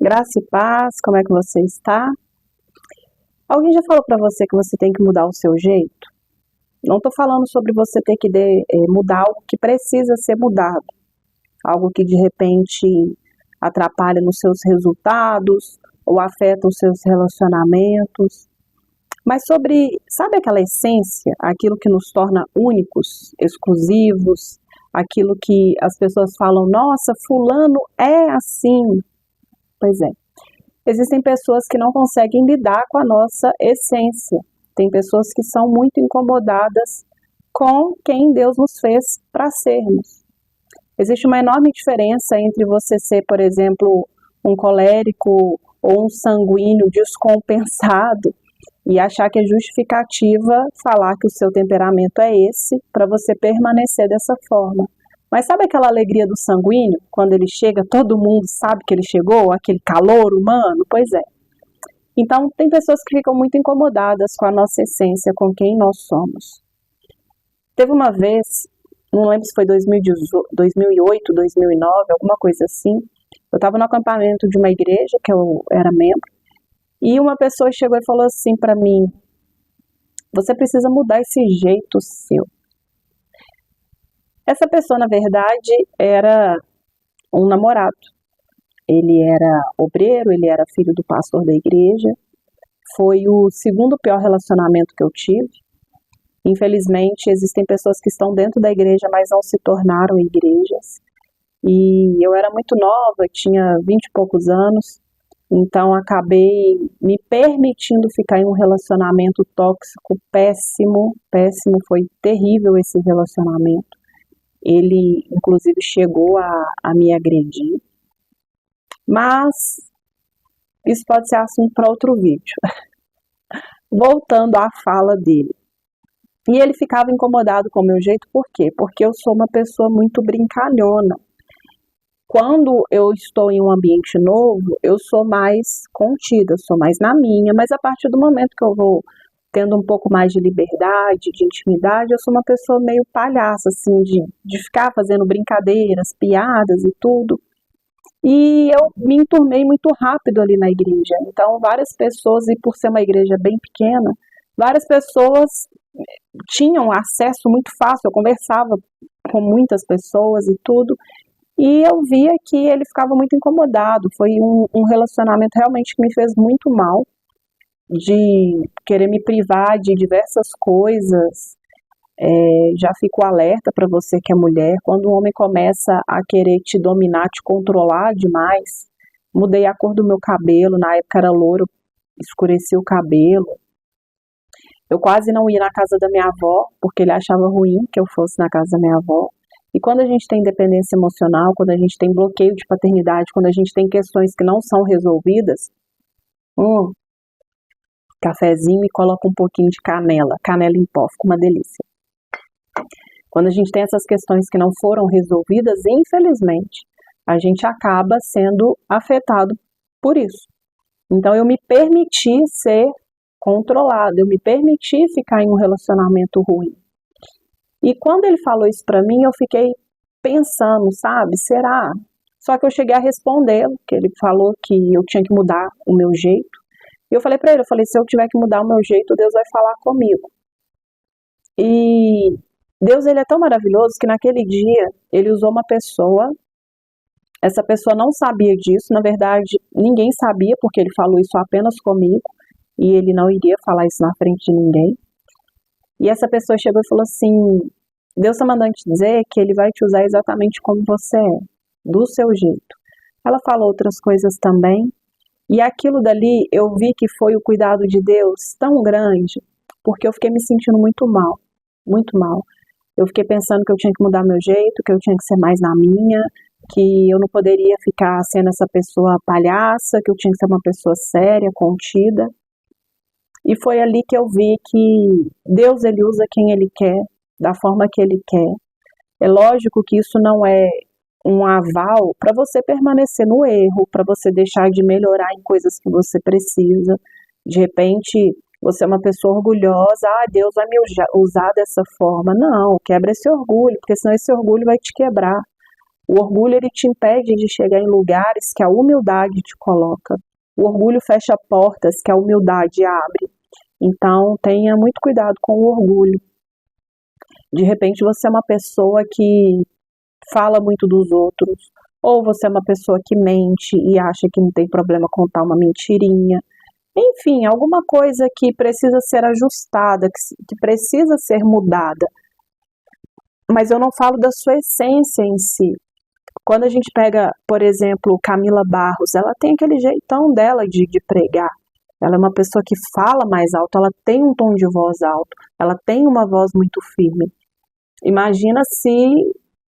Graça e paz, como é que você está? Alguém já falou para você que você tem que mudar o seu jeito? Não estou falando sobre você ter que mudar algo que precisa ser mudado, algo que de repente atrapalha nos seus resultados ou afeta os seus relacionamentos, mas sobre, sabe aquela essência, aquilo que nos torna únicos, exclusivos, aquilo que as pessoas falam, nossa, fulano é assim. Pois é. Existem pessoas que não conseguem lidar com a nossa essência. Tem pessoas que são muito incomodadas com quem Deus nos fez para sermos. Existe uma enorme diferença entre você ser, por exemplo, um colérico ou um sanguíneo descompensado e achar que é justificativa falar que o seu temperamento é esse para você permanecer dessa forma. Mas sabe aquela alegria do sanguíneo? Quando ele chega, todo mundo sabe que ele chegou, aquele calor humano? Pois é. Então, tem pessoas que ficam muito incomodadas com a nossa essência, com quem nós somos. Teve uma vez, não lembro se foi 2008, 2009, alguma coisa assim, eu estava no acampamento de uma igreja, que eu era membro, e uma pessoa chegou e falou assim para mim, você precisa mudar esse jeito seu. Essa pessoa, na verdade, era um namorado. Ele era obreiro, ele era filho do pastor da igreja. Foi o segundo pior relacionamento que eu tive. Infelizmente, existem pessoas que estão dentro da igreja, mas não se tornaram igrejas. E eu era muito nova, tinha 20 e poucos anos, então acabei me permitindo ficar em um relacionamento tóxico, péssimo, foi terrível esse relacionamento. Ele, inclusive, chegou a me agredir. Mas isso pode ser assunto para outro vídeo. Voltando à fala dele. E ele ficava incomodado com o meu jeito, por quê? Porque eu sou uma pessoa muito brincalhona. Quando eu estou em um ambiente novo, eu sou mais contida, sou mais na minha, mas a partir do momento que eu vou tendo um pouco mais de liberdade, de intimidade, eu sou uma pessoa meio palhaça, assim, de ficar fazendo brincadeiras, piadas e tudo. E eu me enturmei muito rápido ali na igreja. Então, várias pessoas, e por ser uma igreja bem pequena, várias pessoas tinham acesso muito fácil. Eu conversava com muitas pessoas e tudo. E eu via que ele ficava muito incomodado. Foi um relacionamento realmente que me fez muito mal, de querer me privar de diversas coisas. Já fico alerta para você que é mulher, quando um homem começa a querer te dominar, te controlar demais. Mudei a cor do meu cabelo, na época era loiro, escureci o cabelo. Eu quase não ia na casa da minha avó, porque ele achava ruim que eu fosse na casa da minha avó. E quando a gente tem dependência emocional, quando a gente tem bloqueio de paternidade, quando a gente tem questões que não são resolvidas, cafezinho e coloca um pouquinho de canela em pó, fica uma delícia. Quando a gente tem essas questões que não foram resolvidas, infelizmente, a gente acaba sendo afetado por isso. Então, eu me permiti ser controlada, eu me permiti ficar em um relacionamento ruim. E quando ele falou isso pra mim, eu fiquei pensando, sabe, será? Só que eu cheguei a respondê-lo, que ele falou que eu tinha que mudar o meu jeito. E eu falei pra ele, se eu tiver que mudar o meu jeito, Deus vai falar comigo. E Deus, ele é tão maravilhoso que naquele dia ele usou uma pessoa, essa pessoa não sabia disso, na verdade ninguém sabia porque ele falou isso apenas comigo e ele não iria falar isso na frente de ninguém. E essa pessoa chegou e falou assim, Deus está mandando te dizer que ele vai te usar exatamente como você é, do seu jeito. Ela falou outras coisas também e aquilo dali eu vi que foi o cuidado de Deus tão grande, porque eu fiquei me sentindo muito mal, muito mal. Eu fiquei pensando que eu tinha que mudar meu jeito, que eu tinha que ser mais na minha, que eu não poderia ficar sendo essa pessoa palhaça, que eu tinha que ser uma pessoa séria, contida. E foi ali que eu vi que Deus, ele usa quem ele quer, da forma que ele quer. É lógico que isso não é um aval para você permanecer no erro, para você deixar de melhorar em coisas que você precisa. De repente, você é uma pessoa orgulhosa, Deus vai me usar dessa forma. Não, quebra esse orgulho, porque senão esse orgulho vai te quebrar. O orgulho, ele te impede de chegar em lugares que a humildade te coloca. O orgulho fecha portas que a humildade abre. Então, tenha muito cuidado com o orgulho. De repente, você é uma pessoa que fala muito dos outros, ou você é uma pessoa que mente e acha que não tem problema contar uma mentirinha. Enfim, alguma coisa que precisa ser ajustada, que precisa ser mudada. Mas eu não falo da sua essência em si. Quando a gente pega, por exemplo, Camila Barros, ela tem aquele jeitão dela de pregar. Ela é uma pessoa que fala mais alto, ela tem um tom de voz alto, ela tem uma voz muito firme. Imagina se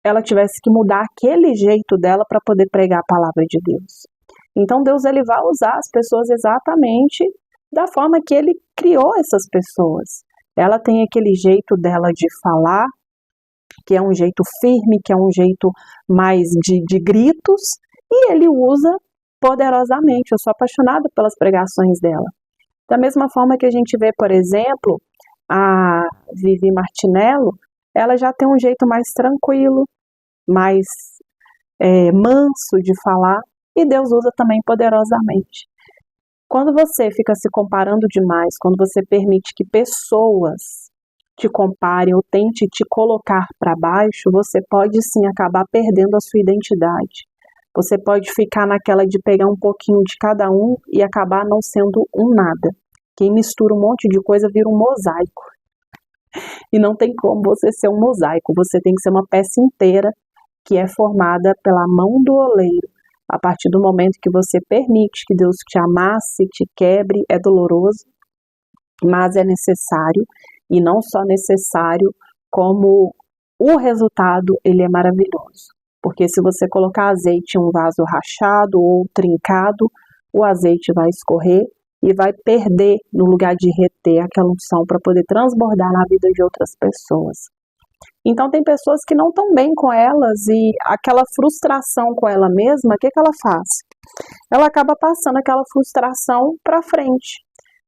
ela tivesse que mudar aquele jeito dela para poder pregar a palavra de Deus. Então Deus, ele vai usar as pessoas exatamente da forma que ele criou essas pessoas. Ela tem aquele jeito dela de falar, que é um jeito firme, que é um jeito mais de gritos, e ele usa poderosamente. Eu sou apaixonada pelas pregações dela. Da mesma forma que a gente vê, por exemplo, a Vivi Martinello, ela já tem um jeito mais tranquilo, mais manso de falar, e Deus usa também poderosamente. Quando você fica se comparando demais, quando você permite que pessoas te comparem ou tente te colocar para baixo, você pode sim acabar perdendo a sua identidade. Você pode ficar naquela de pegar um pouquinho de cada um e acabar não sendo um nada. Quem mistura um monte de coisa vira um mosaico. E não tem como você ser um mosaico, você tem que ser uma peça inteira que é formada pela mão do oleiro. A partir do momento que você permite que Deus te amasse, te quebre, é doloroso, mas é necessário. E não só necessário, como o resultado, ele é maravilhoso. Porque se você colocar azeite em um vaso rachado ou trincado, o azeite vai escorrer e vai perder no lugar de reter aquela unção para poder transbordar na vida de outras pessoas. Então tem pessoas que não estão bem com elas e aquela frustração com ela mesma, o que ela faz? Ela acaba passando aquela frustração para frente.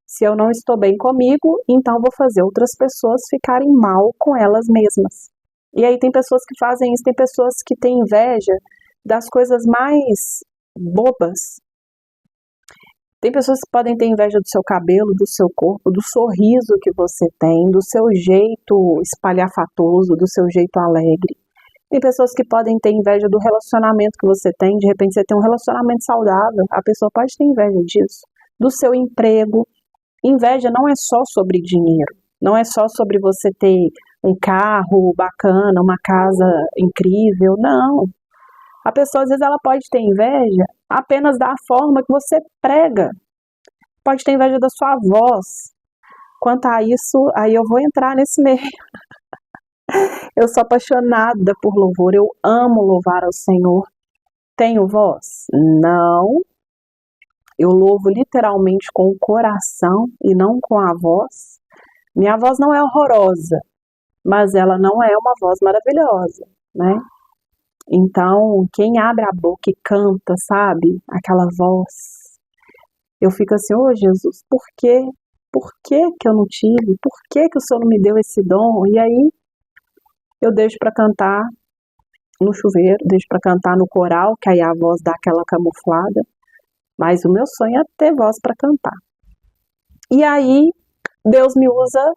Se eu não estou bem comigo, então vou fazer outras pessoas ficarem mal com elas mesmas. E aí tem pessoas que fazem isso, tem pessoas que têm inveja das coisas mais bobas. Tem pessoas que podem ter inveja do seu cabelo, do seu corpo, do sorriso que você tem, do seu jeito espalhafatoso, do seu jeito alegre. Tem pessoas que podem ter inveja do relacionamento que você tem, de repente você tem um relacionamento saudável, a pessoa pode ter inveja disso. Do seu emprego. Inveja não é só sobre dinheiro, não é só sobre você ter um carro bacana, uma casa incrível, não. A pessoa, às vezes, ela pode ter inveja apenas da forma que você prega. Pode ter inveja da sua voz. Quanto a isso, aí eu vou entrar nesse meio. Eu sou apaixonada por louvor, eu amo louvar ao Senhor. Tenho voz? Não. Eu louvo literalmente com o coração e não com a voz. Minha voz não é horrorosa, mas ela não é uma voz maravilhosa, né? Então, quem abre a boca e canta, sabe? Aquela voz. Eu fico assim, ô Jesus, por quê? Por que que eu não tive? Por que que o Senhor não me deu esse dom? E aí, eu deixo para cantar no chuveiro, deixo para cantar no coral, que aí a voz dá aquela camuflada. Mas o meu sonho é ter voz para cantar. E aí, Deus me usa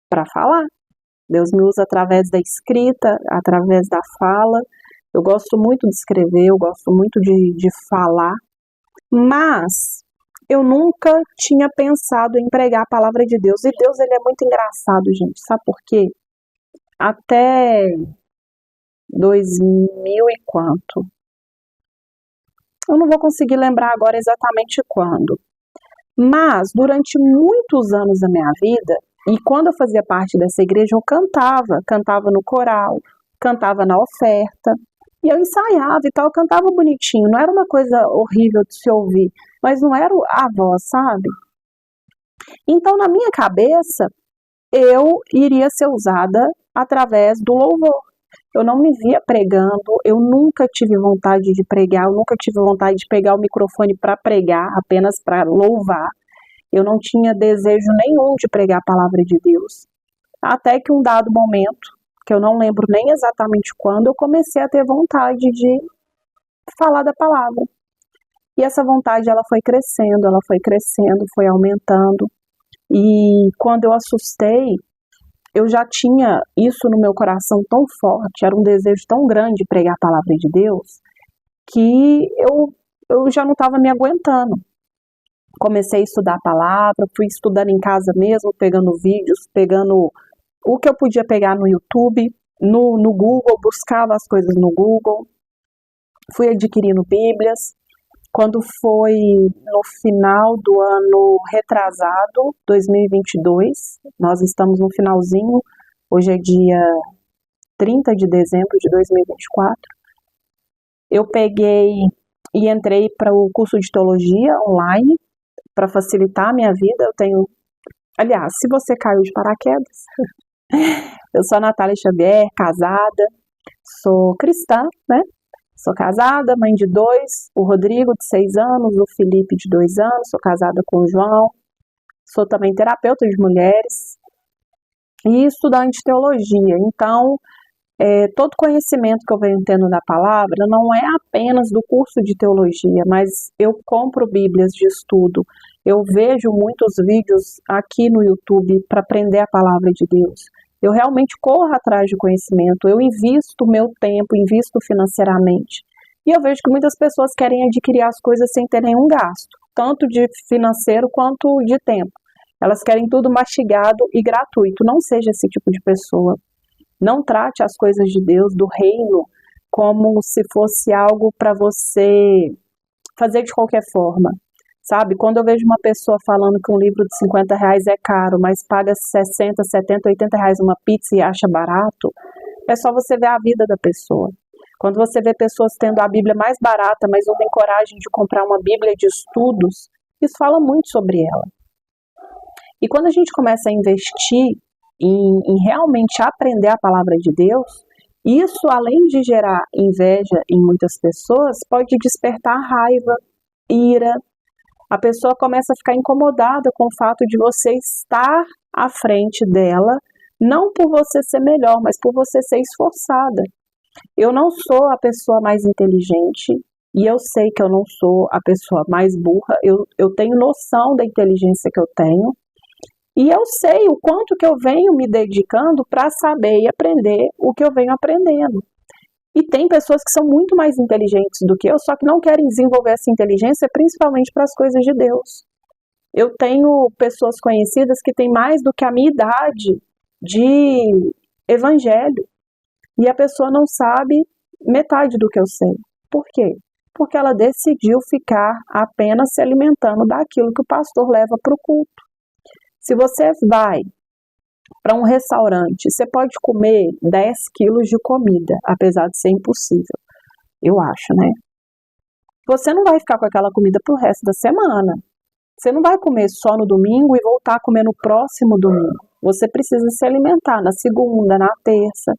para falar. Deus me usa através da escrita, através da fala. Eu gosto muito de escrever, eu gosto muito de falar. Mas eu nunca tinha pensado em pregar a palavra de Deus. E Deus, ele é muito engraçado, gente. Sabe por quê? Até 2000 e quanto? Eu não vou conseguir lembrar agora exatamente quando. Mas, durante muitos anos da minha vida, e quando eu fazia parte dessa igreja, eu cantava no coral, cantava na oferta, e eu ensaiava e tal, eu cantava bonitinho, não era uma coisa horrível de se ouvir, mas não era a voz, sabe? Então, na minha cabeça, eu iria ser usada através do louvor. Eu não me via pregando, eu nunca tive vontade de pregar, eu nunca tive vontade de pegar o microfone para pregar, apenas para louvar. Eu não tinha desejo nenhum de pregar a palavra de Deus. Até que um dado momento, que eu não lembro nem exatamente quando, eu comecei a ter vontade de falar da palavra. E essa vontade, ela foi crescendo, foi aumentando. E quando eu assustei, eu já tinha isso no meu coração tão forte, era um desejo tão grande de pregar a palavra de Deus, que eu já não estava me aguentando. Comecei a estudar a palavra, fui estudando em casa mesmo, pegando vídeos, pegando o que eu podia pegar no YouTube, no Google, buscava as coisas no Google, fui adquirindo Bíblias. Quando foi no final do ano retrasado, 2022, nós estamos no finalzinho, hoje é dia 30 de dezembro de 2024, eu peguei e entrei para o curso de teologia online, para facilitar a minha vida. Eu tenho, aliás, se você caiu de paraquedas, eu sou a Natália Xavier, casada, sou cristã, né? Sou casada, mãe de 2, o Rodrigo de 6 anos, o Felipe de 2 anos, sou casada com o João, sou também terapeuta de mulheres e estudante de teologia. Então, todo conhecimento que eu venho tendo da palavra não é apenas do curso de teologia, mas eu compro bíblias de estudo, eu vejo muitos vídeos aqui no YouTube para aprender a palavra de Deus. Eu realmente corro atrás de conhecimento, eu invisto meu tempo, invisto financeiramente. E eu vejo que muitas pessoas querem adquirir as coisas sem ter nenhum gasto, tanto de financeiro quanto de tempo. Elas querem tudo mastigado e gratuito. Não seja esse tipo de pessoa. Não trate as coisas de Deus, do reino, como se fosse algo para você fazer de qualquer forma. Sabe, quando eu vejo uma pessoa falando que um livro de R$50 é caro, mas paga 60, 70, 80 reais uma pizza e acha barato, é só você ver a vida da pessoa. Quando você vê pessoas tendo a Bíblia mais barata, mas não tem coragem de comprar uma Bíblia de estudos, isso fala muito sobre ela. E quando a gente começa a investir em realmente aprender a palavra de Deus, isso, além de gerar inveja em muitas pessoas, pode despertar raiva, ira. A pessoa começa a ficar incomodada com o fato de você estar à frente dela, não por você ser melhor, mas por você ser esforçada. Eu não sou a pessoa mais inteligente e eu sei que eu não sou a pessoa mais burra, eu tenho noção da inteligência que eu tenho e eu sei o quanto que eu venho me dedicando para saber e aprender o que eu venho aprendendo. E tem pessoas que são muito mais inteligentes do que eu, só que não querem desenvolver essa inteligência, principalmente para as coisas de Deus. Eu tenho pessoas conhecidas que têm mais do que a minha idade de evangelho. E a pessoa não sabe metade do que eu sei. Por quê? Porque ela decidiu ficar apenas se alimentando daquilo que o pastor leva para o culto. Se você vai para um restaurante, você pode comer 10 quilos de comida, apesar de ser impossível, eu acho, né? Você não vai ficar com aquela comida pro resto da semana. Você não vai comer só no domingo e voltar a comer no próximo domingo. Você precisa se alimentar na segunda, na terça.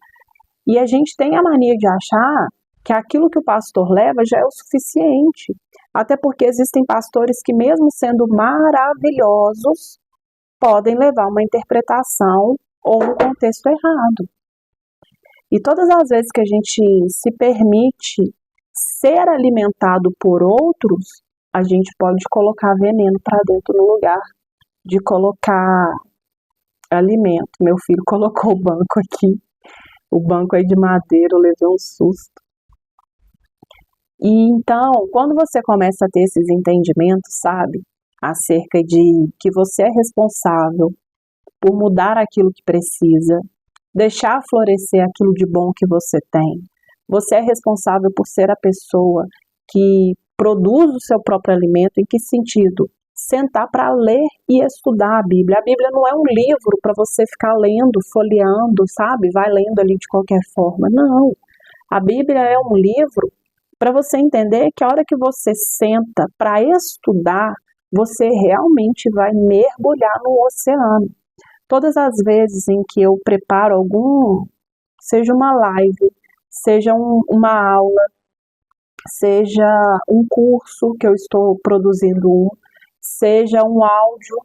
E a gente tem a mania de achar que aquilo que o pastor leva já é o suficiente. Até porque existem pastores que, mesmo sendo maravilhosos, podem levar uma interpretação ou um contexto errado. E todas as vezes que a gente se permite ser alimentado por outros, a gente pode colocar veneno para dentro no lugar de colocar alimento. Meu filho colocou o banco aqui. O banco é de madeira, eu levei um susto. E então, quando você começa a ter esses entendimentos, sabe, acerca de que você é responsável por mudar aquilo que precisa, deixar florescer aquilo de bom que você tem. Você é responsável por ser a pessoa que produz o seu próprio alimento. Em que sentido? Sentar para ler e estudar a Bíblia. A Bíblia não é um livro para você ficar lendo, folheando, sabe? Vai lendo ali de qualquer forma. Não. A Bíblia é um livro para você entender que a hora que você senta para estudar, você realmente vai mergulhar no oceano. Todas as vezes em que eu preparo seja uma live, seja uma aula, seja um curso que eu estou produzindo, seja um áudio,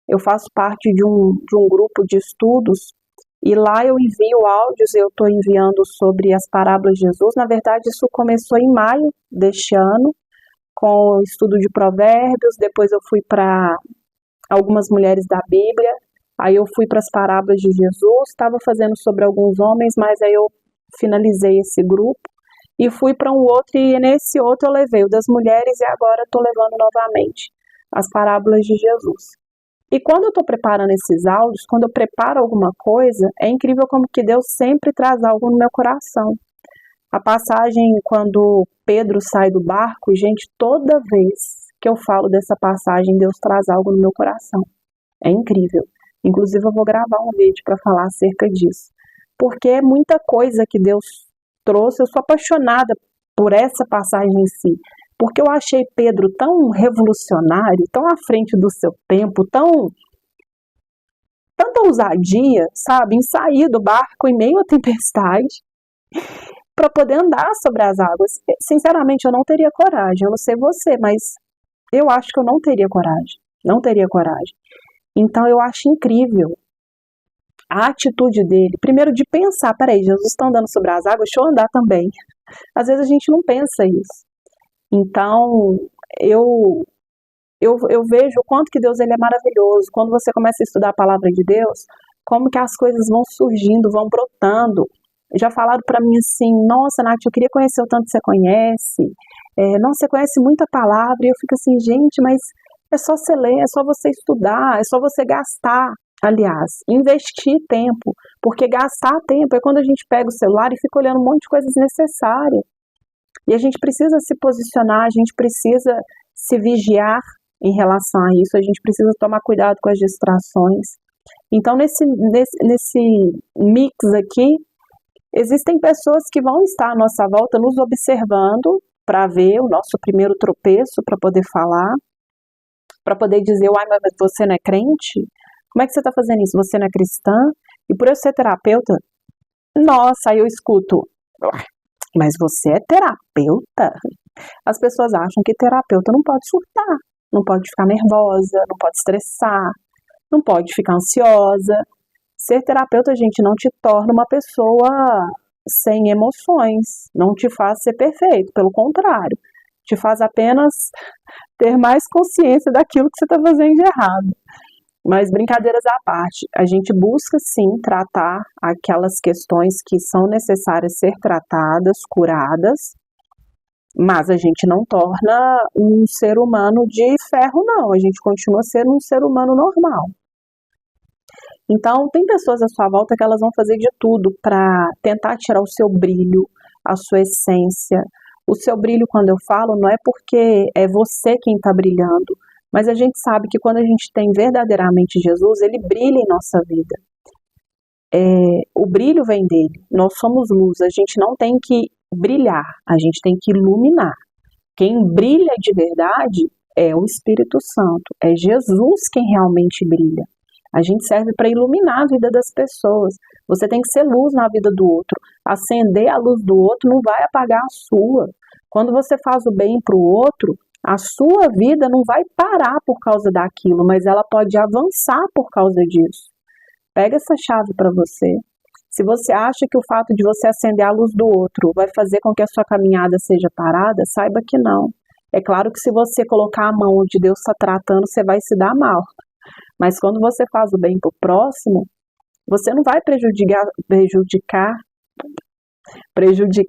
eu faço parte de um grupo de estudos E lá eu envio áudios, eu estou enviando sobre as parábolas de Jesus. Na verdade, isso começou em maio deste ano, com o estudo de Provérbios. Depois eu fui para algumas mulheres da Bíblia. Aí eu fui para as parábolas de Jesus, estava fazendo sobre alguns homens, mas aí eu finalizei esse grupo e fui para um outro, e nesse outro eu levei o das mulheres, e agora estou levando novamente as parábolas de Jesus. E quando eu estou preparando esses áudios, quando eu preparo alguma coisa, é incrível como que Deus sempre traz algo no meu coração. A passagem quando Pedro sai do barco, gente, toda vez que eu falo dessa passagem, Deus traz algo no meu coração. É incrível. Inclusive eu vou gravar um vídeo para falar acerca disso. Porque é muita coisa que Deus trouxe. Eu sou apaixonada por essa passagem em si. Porque eu achei Pedro tão revolucionário, tão à frente do seu tempo, tanta ousadia, sabe, em sair do barco em meio à tempestade para poder andar sobre as águas. Sinceramente, eu não teria coragem. Eu não sei você, mas eu acho que eu não teria coragem. Não teria coragem. Então eu acho incrível a atitude dele. Primeiro de pensar, peraí, Jesus está andando sobre as águas, deixa eu andar também. Às vezes a gente não pensa isso. Então eu vejo o quanto que Deus ele é maravilhoso. Quando você começa a estudar a palavra de Deus, como que as coisas vão surgindo, vão brotando. Já falaram para mim assim, nossa, Nath, eu queria conhecer o tanto que você conhece. Nossa, você conhece muita palavra. E eu fico assim, gente, mas é só você ler, é só você estudar, é só você gastar. Aliás, investir tempo. Porque gastar tempo é quando a gente pega o celular e fica olhando um monte de coisas desnecessárias. E a gente precisa se posicionar, a gente precisa se vigiar em relação a isso, a gente precisa tomar cuidado com as distrações. Então, nesse mix aqui, existem pessoas que vão estar à nossa volta nos observando para ver o nosso primeiro tropeço, para poder falar, para poder dizer, uai, mas você não é crente? Como é que você está fazendo isso? Você não é cristã? E por eu ser terapeuta, nossa, aí eu escuto, mas você é terapeuta? As pessoas acham que terapeuta não pode surtar, não pode ficar nervosa, não pode estressar, não pode ficar ansiosa. Ser terapeuta, gente, não te torna uma pessoa sem emoções, não te faz ser perfeito, pelo contrário, te faz apenas ter mais consciência daquilo que você está fazendo de errado. Mas brincadeiras à parte, a gente busca sim tratar aquelas questões que são necessárias ser tratadas, curadas, mas a gente não torna um ser humano de ferro, não. A gente continua sendo um ser humano normal. Então, tem pessoas à sua volta que elas vão fazer de tudo para tentar tirar o seu brilho, a sua essência. O seu brilho, quando eu falo, não é porque é você quem está brilhando, mas a gente sabe que quando a gente tem verdadeiramente Jesus, ele brilha em nossa vida. O brilho vem dele. Nós somos luz, a gente não tem que brilhar, a gente tem que iluminar. Quem brilha de verdade é o Espírito Santo, é Jesus quem realmente brilha. A gente serve para iluminar a vida das pessoas. Você tem que ser luz na vida do outro. Acender a luz do outro não vai apagar a sua. Quando você faz o bem para o outro, a sua vida não vai parar por causa daquilo, mas ela pode avançar por causa disso. Pega essa chave para você. Se você acha que o fato de você acender a luz do outro vai fazer com que a sua caminhada seja parada, saiba que não. É claro que se você colocar a mão onde Deus está tratando, você vai se dar mal. Mas quando você faz o bem para o próximo, você não vai prejudicar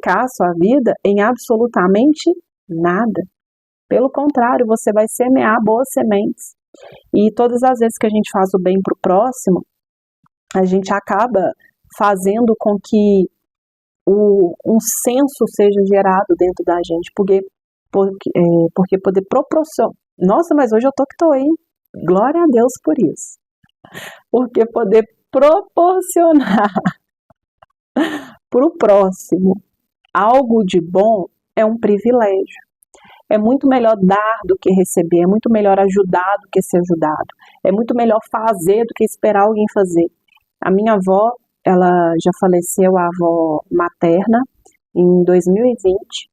a sua vida em absolutamente nada. Pelo contrário, você vai semear boas sementes. E todas as vezes que a gente faz o bem para o próximo, a gente acaba fazendo com que um senso seja gerado dentro da gente, porque poder proporcionar. Nossa, mas hoje eu tô que tô, hein? Glória a Deus por isso. Porque poder proporcionar para o próximo algo de bom é um privilégio. É muito melhor dar do que receber, é muito melhor ajudar do que ser ajudado. É muito melhor fazer do que esperar alguém fazer. A minha avó, ela já faleceu, a avó materna, em 2020.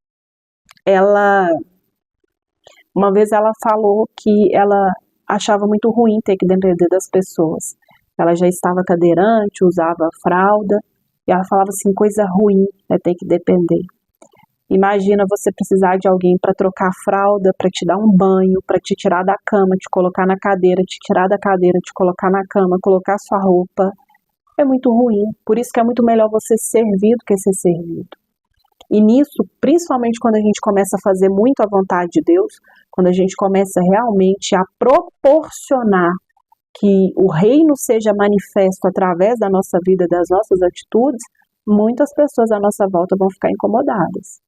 Uma vez ela falou que ela achava muito ruim ter que depender das pessoas. ela já estava cadeirante, usava fralda, e ela falava assim, coisa ruim, tem que depender. Imagina você precisar de alguém para trocar a fralda, para te dar um banho, para te tirar da cama, te colocar na cadeira, te tirar da cadeira, te colocar na cama, colocar sua roupa. É muito ruim, por isso que é muito melhor você servir do que ser servido. E nisso, principalmente quando a gente começa a fazer muito a vontade de Deus, quando a gente começa realmente a proporcionar que o reino seja manifesto através da nossa vida, das nossas atitudes, muitas pessoas à nossa volta vão ficar incomodadas.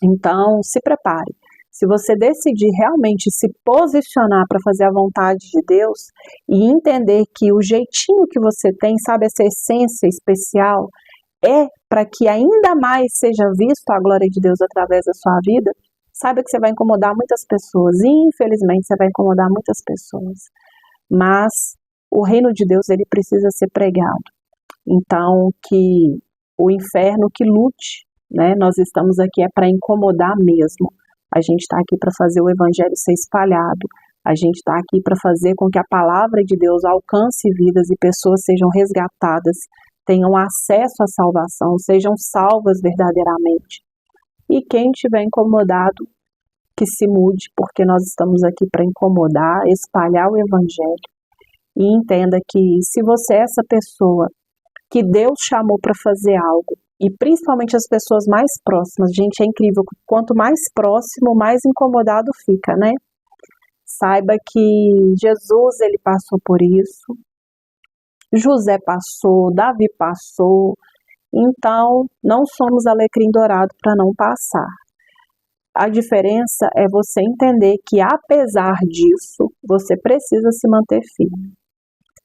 Então, se prepare. Se você decidir realmente se posicionar para fazer a vontade de Deus e entender que o jeitinho que você tem, sabe, essa essência especial, é para que ainda mais seja visto a glória de Deus através da sua vida, saiba que você vai incomodar muitas pessoas. Infelizmente, você vai incomodar muitas pessoas. Mas o reino de Deus, ele precisa ser pregado. Então, que o inferno que lute, né? Nós estamos aqui para incomodar mesmo. A gente está aqui para fazer o evangelho ser espalhado. A gente está aqui para fazer com que a palavra de Deus alcance vidas e pessoas sejam resgatadas, tenham acesso à salvação, sejam salvas verdadeiramente. E quem estiver incomodado, que se mude, porque nós estamos aqui para incomodar, espalhar o evangelho. E entenda que se você é essa pessoa que Deus chamou para fazer algo, e principalmente as pessoas mais próximas, gente, é incrível, quanto mais próximo, mais incomodado fica, né? Saiba que Jesus, ele passou por isso, José passou, Davi passou, então não somos alecrim dourado para não passar. A diferença é você entender que, apesar disso, você precisa se manter firme.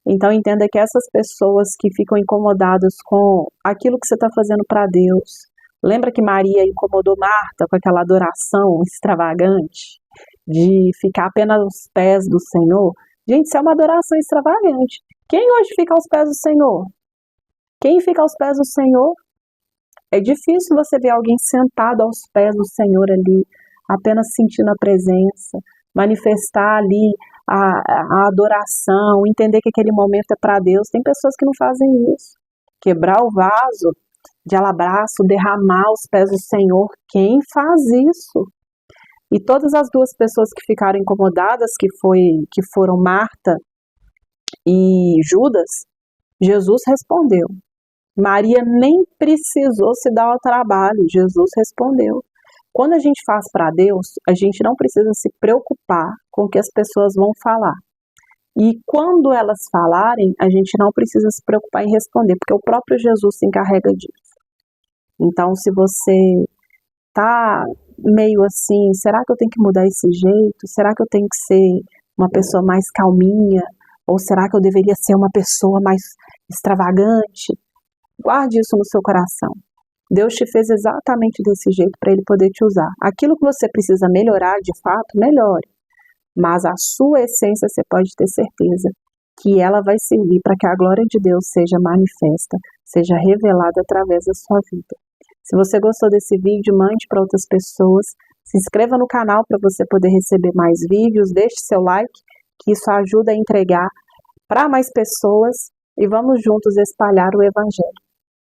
Então, entenda que essas pessoas que ficam incomodadas com aquilo que você está fazendo para Deus, lembra que Maria incomodou Marta com aquela adoração extravagante, de ficar apenas aos pés do Senhor? Gente, isso é uma adoração extravagante. Quem hoje fica aos pés do Senhor? Quem fica aos pés do Senhor? É difícil você ver alguém sentado aos pés do Senhor ali, apenas sentindo a presença, manifestar ali a adoração, entender que aquele momento é para Deus. Tem pessoas que não fazem isso. Quebrar o vaso de alabastro, derramar aos pés do Senhor. Quem faz isso? E todas as duas pessoas que ficaram incomodadas, que foram Marta e Judas, Jesus respondeu. Maria nem precisou se dar ao trabalho, Jesus respondeu. Quando a gente faz para Deus, a gente não precisa se preocupar com o que as pessoas vão falar. E quando elas falarem, a gente não precisa se preocupar em responder, porque o próprio Jesus se encarrega disso. Então, se você tá meio assim, será que eu tenho que mudar esse jeito? Será que eu tenho que ser uma pessoa mais calminha? Ou será que eu deveria ser uma pessoa mais extravagante? Guarde isso no seu coração. Deus te fez exatamente desse jeito para Ele poder te usar. Aquilo que você precisa melhorar, de fato, melhore. Mas a sua essência, você pode ter certeza que ela vai servir para que a glória de Deus seja manifesta, seja revelada através da sua vida. Se você gostou desse vídeo, mande para outras pessoas. Se inscreva no canal para você poder receber mais vídeos. Deixe seu like, que isso ajuda a entregar para mais pessoas. E vamos juntos espalhar o Evangelho.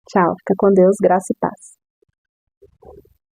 Tchau, fica com Deus, graça e paz.